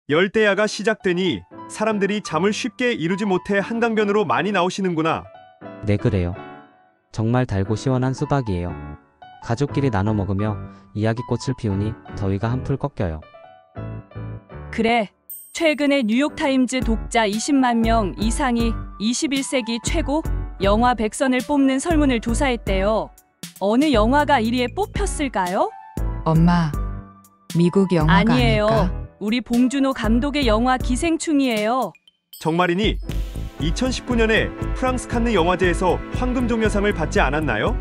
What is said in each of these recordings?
열대야가 시작되니 사람들이 잠을 쉽게 이루지 못해 한강변으로 많이 나오시는구나. 네, 그래요. 정말 달고 시원한 수박이에요. 가족끼리 나눠 먹으며 이야기꽃을 피우니 더위가 한풀 꺾여요. 그래, 최근에 뉴욕타임즈 독자 20만 명 이상이 21세기 최고 영화 100선을 뽑는 설문을 조사했대요. 어느 영화가 1위에 뽑혔을까요? 엄마, 미국 영화가 아니에요. 아닐까? 우리 봉준호 감독의 영화 기생충이에요. 정말이니? 2019년에 프랑스 칸느 영화제에서 황금종려상을 받지 않았나요?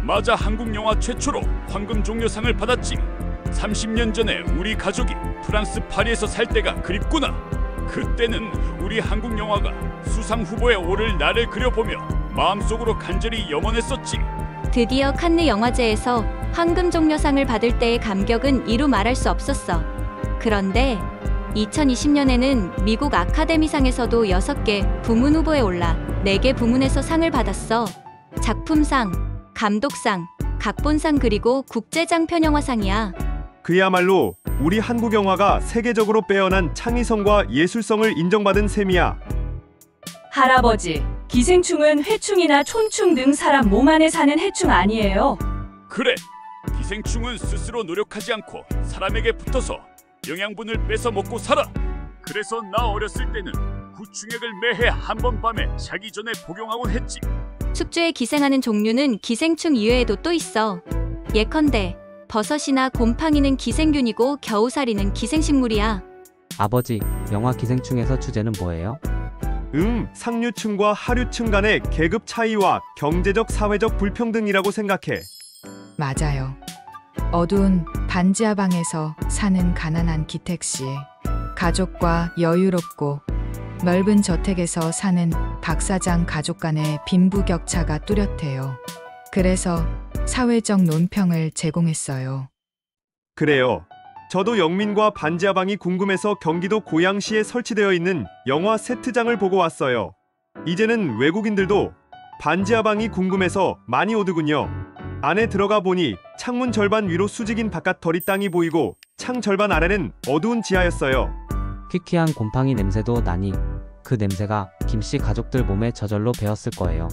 맞아, 한국 영화 최초로 황금종려상을 받았지. 30년 전에 우리 가족이 프랑스 파리에서 살 때가 그립구나. 그때는 우리 한국 영화가 수상 후보에 오를 날을 그려보며 마음속으로 간절히 염원했었지. 드디어 칸느 영화제에서 황금종려상을 받을 때의 감격은 이루 말할 수 없었어. 그런데 2020년에는 미국 아카데미상에서도 6개 부문 후보에 올라 4개 부문에서 상을 받았어. 작품상, 감독상, 각본상 그리고 국제장편영화상이야. 그야말로 우리 한국 영화가 세계적으로 빼어난 창의성과 예술성을 인정받은 셈이야. 할아버지, 기생충은 회충이나 촌충 등 사람 몸 안에 사는 해충 아니에요. 그래, 기생충은 스스로 노력하지 않고 사람에게 붙어서 영양분을 뺏어 먹고 살아. 그래서 나 어렸을 때는 구충액을 매해 한 번 밤에 자기 전에 복용하곤 했지. 숙주에 기생하는 종류는 기생충 이외에도 또 있어. 예컨대 버섯이나 곰팡이는 기생균이고 겨우살이는 기생식물이야. 아버지, 영화 기생충에서 주제는 뭐예요? 상류층과 하류층 간의 계급 차이와 경제적 사회적 불평등이라고 생각해. 맞아요. 어두운 반지하방에서 사는 가난한 기택 씨, 가족과 여유롭고 넓은 저택에서 사는 박 사장 가족 간의 빈부격차가 뚜렷해요. 그래서 사회적 논평을 제공했어요. 그래요. 저도 영민과 반지하방이 궁금해서 경기도 고양시에 설치되어 있는 영화 세트장을 보고 왔어요. 이제는 외국인들도 반지하방이 궁금해서 많이 오더군요. 안에 들어가 보니 창문 절반 위로 수직인 바깥 덜이 땅이 보이고 창 절반 아래는 어두운 지하였어요. 퀴퀴한 곰팡이 냄새도 나니 그 냄새가 김씨 가족들 몸에 저절로 배었을 거예요.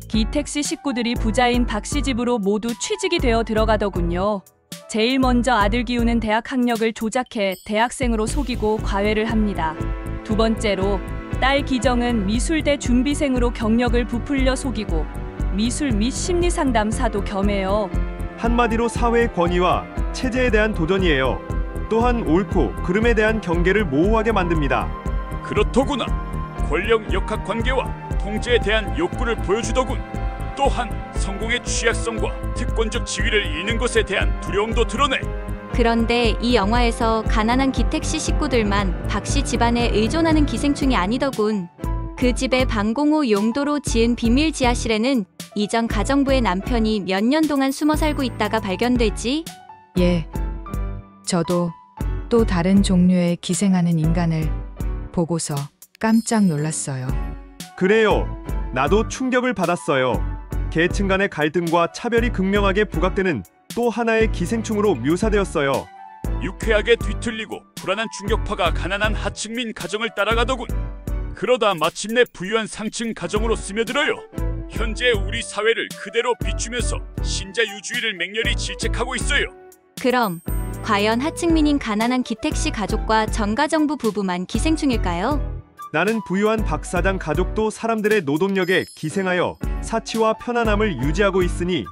기택씨 식구들이 부자인 박씨 집으로 모두 취직이 되어 들어가더군요. 제일 먼저 아들 기우는 대학 학력을 조작해 대학생으로 속이고 과외를 합니다. 두 번째로 딸 기정은 미술대 준비생으로 경력을 부풀려 속이고 미술 및 심리상담사도 겸해요. 한마디로 사회의 권위와 체제에 대한 도전이에요. 또한 옳고 그름에 대한 경계를 모호하게 만듭니다. 그렇더구나. 권력 역학관계와 통제에 대한 욕구를 보여주더군. 또한 성공의 취약성과 특권적 지위를 잃는 것에 대한 두려움도 드러내. 그런데 이 영화에서 가난한 기택씨 식구들만 박씨 집안에 의존하는 기생충이 아니더군. 그 집의 방공호 용도로 지은 비밀 지하실에는 이전 가정부의 남편이 몇 년 동안 숨어 살고 있다가 발견되지. 예, 저도 또 다른 종류의 기생하는 인간을 보고서 깜짝 놀랐어요. 그래요. 나도 충격을 받았어요. 계층 간의 갈등과 차별이 극명하게 부각되는 또 하나의 기생충으로 묘사되었어요. 유쾌하게 뒤틀리고 불안한 충격파가 가난한 하층민 가정을 따라가더군. 그러다 마침내 부유한 상층 가정으로 스며들어요. 현재 우리 사회를 그대로 비추면서 신자유주의를 맹렬히 질책하고 있어요. 그럼 과연 하층민인 가난한 기택씨 가족과 전가정부 부부만 기생충일까요? 나는 부유한 박 사장 가족도 사람들의 노동력에 기생하여 사치와 편안함을 유지하고 있으니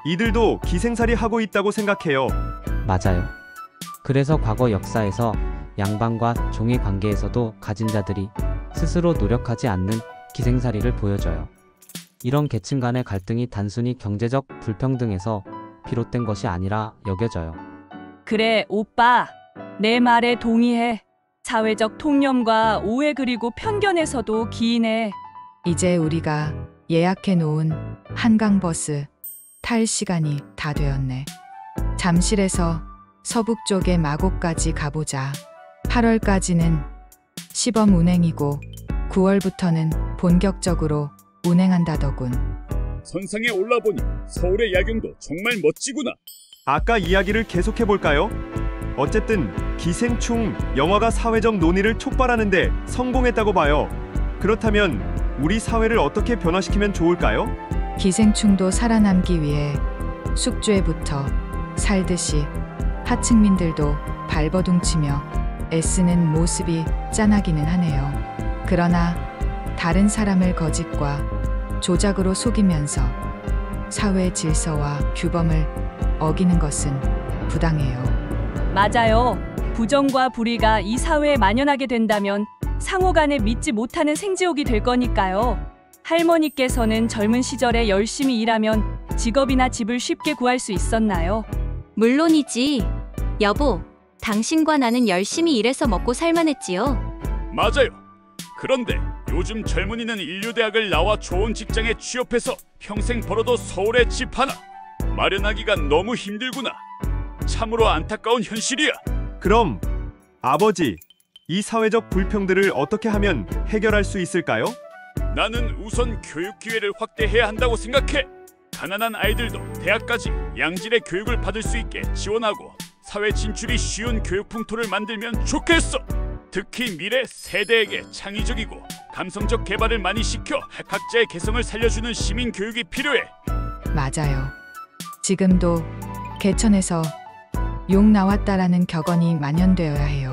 이들도 기생살이 하고 있다고 생각해요. 맞아요. 그래서 과거 역사에서 양반과 종의 관계에서도 가진 자들이 스스로 노력하지 않는 기생살이를 보여줘요. 이런 계층 간의 갈등이 단순히 경제적 불평등에서 비롯된 것이 아니라 여겨져요. 그래, 오빠. 내 말에 동의해. 사회적 통념과 오해 그리고 편견에서도 기인해. 이제 우리가 예약해 놓은 한강버스 탈 시간이 다 되었네. 잠실에서 서북쪽의 마곡까지 가보자. 8월까지는 시범 운행이고 9월부터는 본격적으로 운행한다더군. 선상에 올라보니 서울의 야경도 정말 멋지구나. 아까 이야기를 계속해볼까요? 어쨌든 기생충 영화가 사회적 논의를 촉발하는데 성공했다고 봐요. 그렇다면 우리 사회를 어떻게 변화시키면 좋을까요? 기생충도 살아남기 위해 숙주에부터 살듯이 하층민들도 발버둥치며 애쓰는 모습이 짠하기는 하네요. 그러나 다른 사람을 거짓과 조작으로 속이면서 사회 질서와 규범을 어기는 것은 부당해요. 맞아요. 부정과 불의가 이 사회에 만연하게 된다면 상호 간에 믿지 못하는 생지옥이 될 거니까요. 할머니께서는 젊은 시절에 열심히 일하면 직업이나 집을 쉽게 구할 수 있었나요? 물론이지. 여보, 당신과 나는 열심히 일해서 먹고 살만했지요. 맞아요. 그런데 요즘 젊은이는 인류대학을 나와 좋은 직장에 취업해서 평생 벌어도 서울에 집 하나 마련하기가 너무 힘들구나. 참으로 안타까운 현실이야. 그럼 아버지, 이 사회적 불평들을 어떻게 하면 해결할 수 있을까요? 나는 우선 교육 기회를 확대해야 한다고 생각해. 가난한 아이들도 대학까지 양질의 교육을 받을 수 있게 지원하고 사회 진출이 쉬운 교육 풍토를 만들면 좋겠어. 특히 미래 세대에게 창의적이고 감성적 개발을 많이 시켜 각자의 개성을 살려주는 시민 교육이 필요해. 맞아요. 지금도 개천에서 욕 나왔다라는 격언이 만연되어야 해요.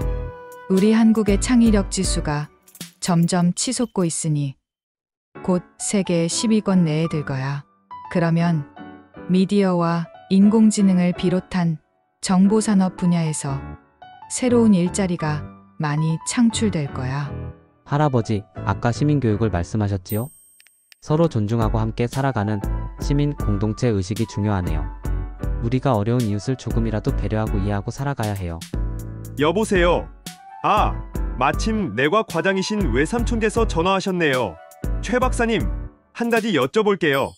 우리 한국의 창의력 지수가 점점 치솟고 있으니 곧 세계 10위권 내에 들 거야. 그러면 미디어와 인공지능을 비롯한 정보산업 분야에서 새로운 일자리가 많이 창출될 거야. 할아버지, 아까 시민교육을 말씀하셨지요? 서로 존중하고 함께 살아가는 시민 공동체 의식이 중요하네요. 우리가 어려운 이웃을 조금이라도 배려하고 이해하고 살아가야 해요. 여보세요. 아, 마침 내과 과장이신 외삼촌께서 전화하셨네요. 최 박사님, 한 가지 여쭤볼게요.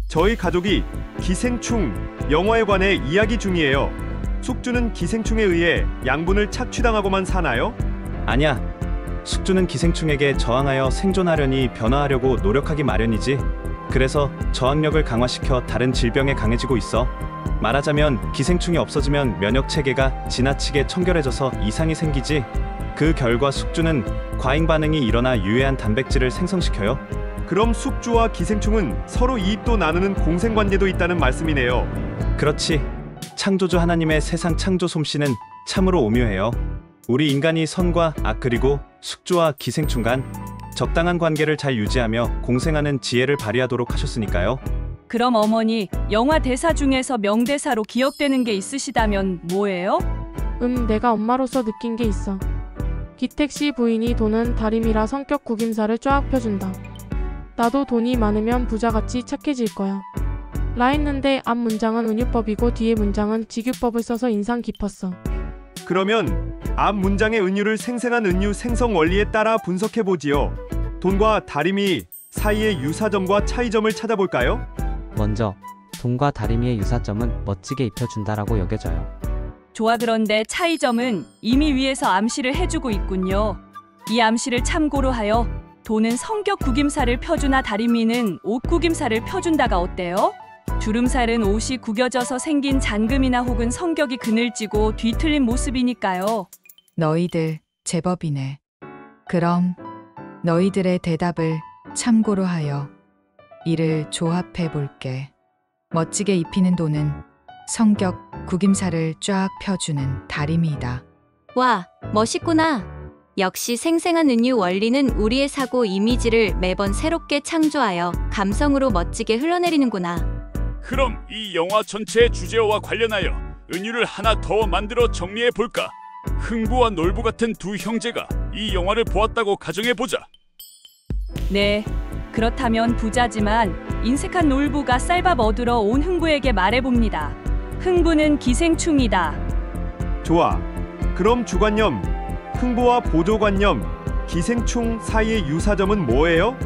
저희 가족이 기생충 영화에 관해 이야기 중이에요. 숙주는 기생충에 의해 양분을 착취당하고만 사나요? 아니야. 숙주는 기생충에게 저항하여 생존하려니 변화하려고 노력하기 마련이지. 그래서 저항력을 강화시켜 다른 질병에 강해지고 있어. 말하자면 기생충이 없어지면 면역 체계가 지나치게 청결해져서 이상이 생기지. 그 결과 숙주는 과잉 반응이 일어나 유해한 단백질을 생성시켜요. 그럼 숙주와 기생충은 서로 이익도 나누는 공생관계도 있다는 말씀이네요. 그렇지. 창조주 하나님의 세상 창조 솜씨는 참으로 오묘해요. 우리 인간이 선과 악 그리고 숙주와 기생충 간 적당한 관계를 잘 유지하며 공생하는 지혜를 발휘하도록 하셨으니까요. 그럼 어머니, 영화 대사 중에서 명대사로 기억되는 게 있으시다면 뭐예요? 내가 엄마로서 느낀 게 있어. 기택 씨 부인이 돈은 다림이라 성격 구김살을 쫙 펴준다. 나도 돈이 많으면 부자같이 착해질 거야. 라 했는데 앞 문장은 은유법이고 뒤에 문장은 직유법을 써서 인상 깊었어. 그러면 앞 문장의 은유를 생생한 은유 생성 원리에 따라 분석해보지요. 돈과 다림이 사이의 유사점과 차이점을 찾아볼까요? 먼저 돈과 다리미의 유사점은 멋지게 입혀준다라고 여겨져요. 좋아, 그런데 차이점은 이미 위에서 암시를 해주고 있군요. 이 암시를 참고로 하여 돈은 성격 구김살을 펴주나 다리미는 옷 구김살을 펴준다가 어때요? 주름살은 옷이 구겨져서 생긴 잔금이나 혹은 성격이 그늘지고 뒤틀린 모습이니까요. 너희들 제법이네. 그럼 너희들의 대답을 참고로 하여 이를 조합해 볼게. 멋지게 입히는 돈은 성격 구김살을 쫙 펴주는 다리미이다. 와, 멋있구나. 역시 생생한 은유 원리는 우리의 사고 이미지를 매번 새롭게 창조하여 감성으로 멋지게 흘러내리는구나. 그럼 이 영화 전체의 주제와 관련하여 은유를 하나 더 만들어 정리해 볼까? 흥부와 놀부 같은 두 형제가 이 영화를 보았다고 가정해 보자. 네, 그렇다면 부자지만 인색한 놀부가 쌀밥 얻으러 온 흥부에게 말해봅니다. 흥부는 기생충이다. 좋아. 그럼 주관념, 흥부와 보조관념, 기생충 사이의 유사점은 뭐예요?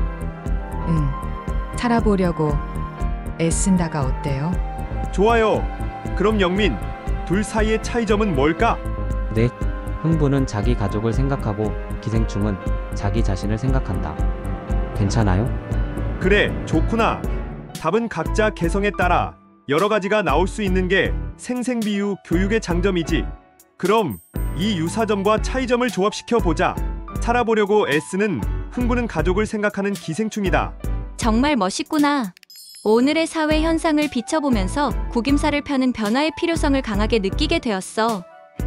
살아보려고 애쓴다가 어때요? 좋아요. 그럼 영민, 둘 사이의 차이점은 뭘까? 네, 흥부는 자기 가족을 생각하고 기생충은 자기 자신을 생각한다. 괜찮아요? 그래, 좋구나. 답은 각자 개성에 따라 여러 가지가 나올 수 있는 게 생생비유 교육의 장점이지. 그럼 이 유사점과 차이점을 조합시켜 보자. 살아보려고 애쓰는 흥부는 가족을 생각하는 기생충이다. 정말 멋있구나. 오늘의 사회 현상을 비춰보면서 구김살을 펴는 변화의 필요성을 강하게 느끼게 되었어.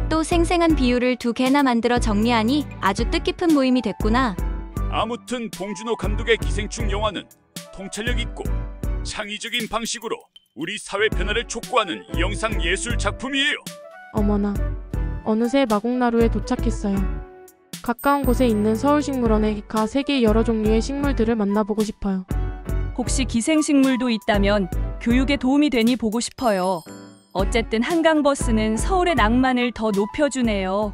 또 생생한 비유를 2개나 만들어 정리하니 아주 뜻깊은 모임이 됐구나. 아무튼 봉준호 감독의 기생충 영화는 통찰력 있고 창의적인 방식으로 우리 사회 변화를 촉구하는 영상 예술 작품이에요. 어머나, 어느새 마곡나루에 도착했어요. 가까운 곳에 있는 서울식물원에 가 세계 여러 종류의 식물들을 만나보고 싶어요. 혹시 기생식물도 있다면 교육에 도움이 되니 보고 싶어요. 어쨌든 한강버스는 서울의 낭만을 더 높여주네요.